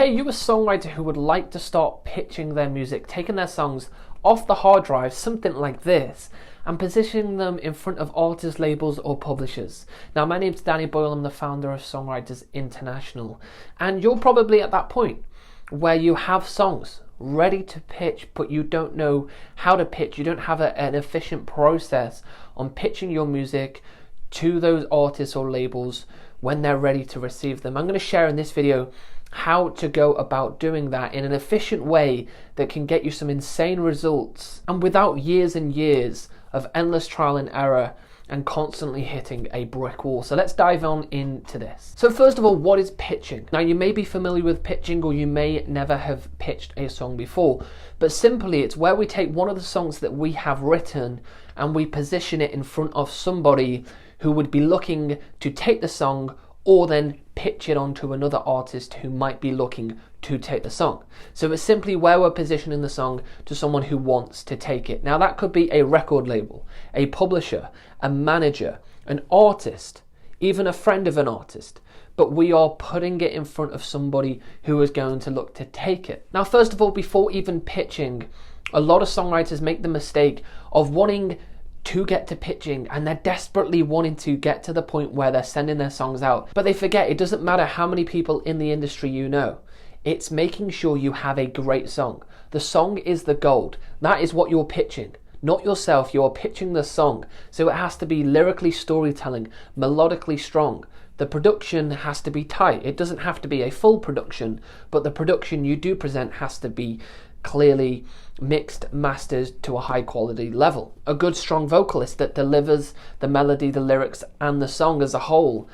Hey, you a songwriter who would like to start pitching their music, taking their songs off the hard drive, something like this, and positioning them in front of artists, labels or publishers. Now, my name's Danny Boyle, I'm the founder of Songwriters International, and you're probably at that point where you have songs ready to pitch, but you don't know how to pitch. You don't have an efficient process on pitching your music to those artists or labels when they're ready to receive them. I'm going to share in this video how to go about doing that in an efficient way that can get you some insane results and without years and years of endless trial and error and constantly hitting a brick wall. So let's dive on into this. So first of all, what is pitching? Now, you may be familiar with pitching or you may never have pitched a song before, but simply it's where we take one of the songs that we have written and we position it in front of somebody who would be looking to take the song or then pitch it onto another artist who might be looking to take the song. So it's simply where we're positioning the song to someone who wants to take it. Now, that could be a record label, a publisher, a manager, an artist, even a friend of an artist, but we are putting it in front of somebody who is going to look to take it. Now, first of all, before even pitching, a lot of songwriters make the mistake of wanting to get to pitching, and they're desperately wanting to get to the point where they're sending their songs out, but they forget it doesn't matter how many people in the industry you know. It's making sure you have a great song. The song is the gold. That is what you're pitching, not yourself. You're pitching the song, so it has to be lyrically storytelling, melodically strong. The production has to be tight. It doesn't have to be a full production, but the production you do present has to be clearly mixed, mastered to a high quality level. A good strong vocalist that delivers the melody, the lyrics and the song as a whole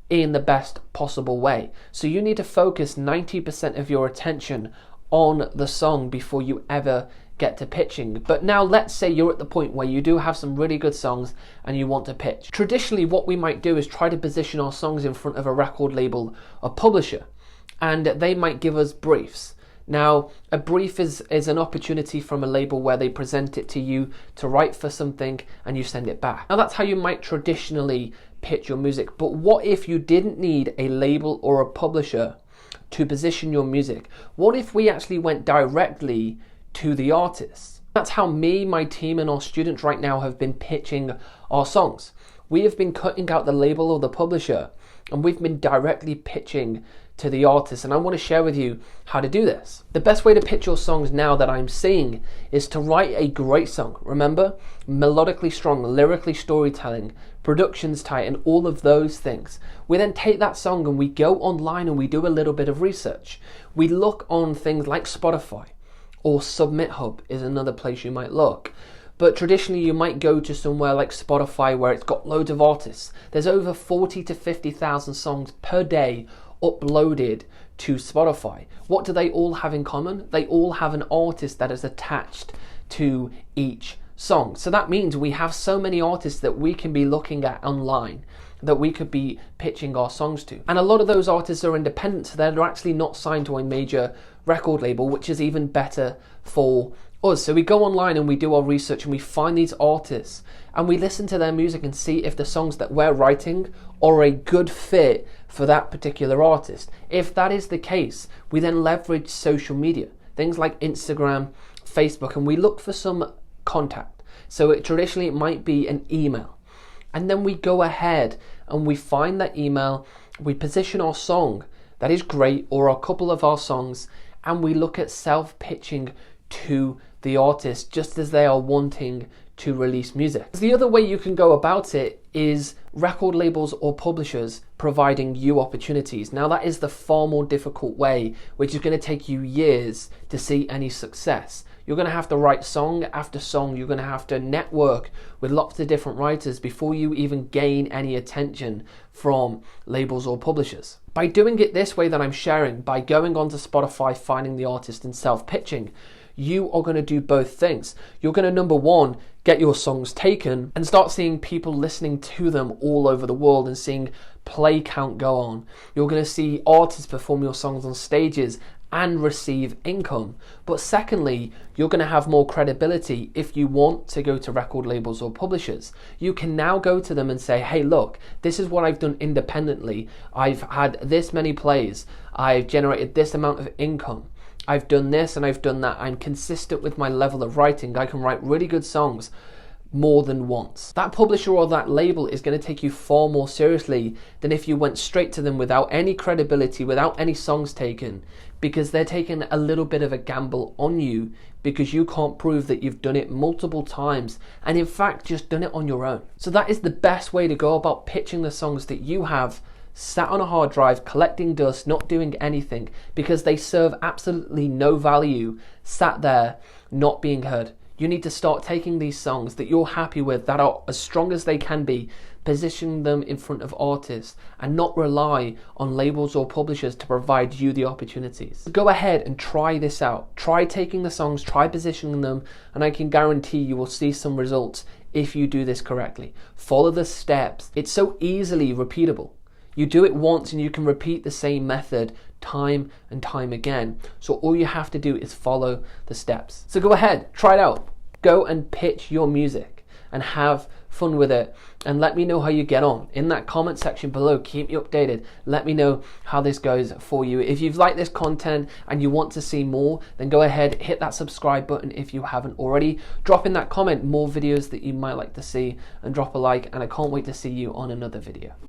in the best possible way. So you need to focus 90% of your attention on the song before you ever get to pitching. But now let's say you're at the point where you do have some really good songs and you want to pitch. Traditionally, what we might do is try to position our songs in front of a record label or publisher, and they might give us briefs. Now, a brief is an opportunity from a label where they present it to you to write for something and you send it back. Now, that's how you might traditionally pitch your music. But what if you didn't need a label or a publisher to position your music? What if we actually went directly to the artists? That's how me, my team and our students right now have been pitching our songs. We have been cutting out the label or the publisher and we've been directly pitching to the artist, and I want to share with you how to do this. The best way to pitch your songs now that I'm seeing is to write a great song. Remember, melodically strong, lyrically storytelling, production's tight, and all of those things. We then take that song and we go online and we do a little bit of research. We look on things like Spotify or Submit Hub is another place you might look. But traditionally you might go to somewhere like Spotify where it's got loads of artists. There's over 40 to 50,000 songs per day uploaded to Spotify. What do they all have in common? They all have an artist that is attached to each song. So that means we have so many artists that we can be looking at online that we could be pitching our songs to. And a lot of those artists are independent, so they're actually not signed to a major record label, which is even better for us. So we go online and we do our research and we find these artists and we listen to their music and see if the songs that we're writing are a good fit for that particular artist. If that is the case, we then leverage social media, things like Instagram, Facebook, and we look for some contact. So traditionally it might be an email. And then we go ahead and we find that email, we position our song that is great or a couple of our songs, and we look at self-pitching to the artist just as they are wanting to release music. The other way you can go about it is record labels or publishers providing you opportunities. Now, that is the far more difficult way, which is going to take you years to see any success. You're going to have to write song after song. You're going to have to network with lots of different writers before you even gain any attention from labels or publishers. By doing it this way that I'm sharing, by going onto Spotify, finding the artist and self-pitching, you are going to do both things. You're going to, number one, get your songs taken and start seeing people listening to them all over the world and seeing play count go on. You're going to see artists perform your songs on stages and receive income. But secondly, you're going to have more credibility if you want to go to record labels or publishers. You can now go to them and say, hey, look, this is what I've done independently. I've had this many plays. I've generated this amount of income. I've done this and I've done that. I'm consistent with my level of writing. I can write really good songs more than once. That publisher or that label is going to take you far more seriously than if you went straight to them without any credibility, without any songs taken, because they're taking a little bit of a gamble on you because you can't prove that you've done it multiple times and in fact just done it on your own. So that is the best way to go about pitching the songs that you have sat on a hard drive, collecting dust, not doing anything, because they serve absolutely no value, sat there, not being heard. You need to start taking these songs that you're happy with, that are as strong as they can be, positioning them in front of artists and not rely on labels or publishers to provide you the opportunities. Go ahead and try this out. Try taking the songs, try positioning them, and I can guarantee you will see some results if you do this correctly. Follow the steps. It's so easily repeatable. You do it once and you can repeat the same method time and time again. So all you have to do is follow the steps. So go ahead, try it out. Go and pitch your music and have fun with it, and let me know how you get on in that comment section below. Keep me updated. Let me know how this goes for you. If you've liked this content and you want to see more, then go ahead, hit that subscribe button if you haven't already. Drop in that comment more videos that you might like to see, and drop a like, and I can't wait to see you on another video.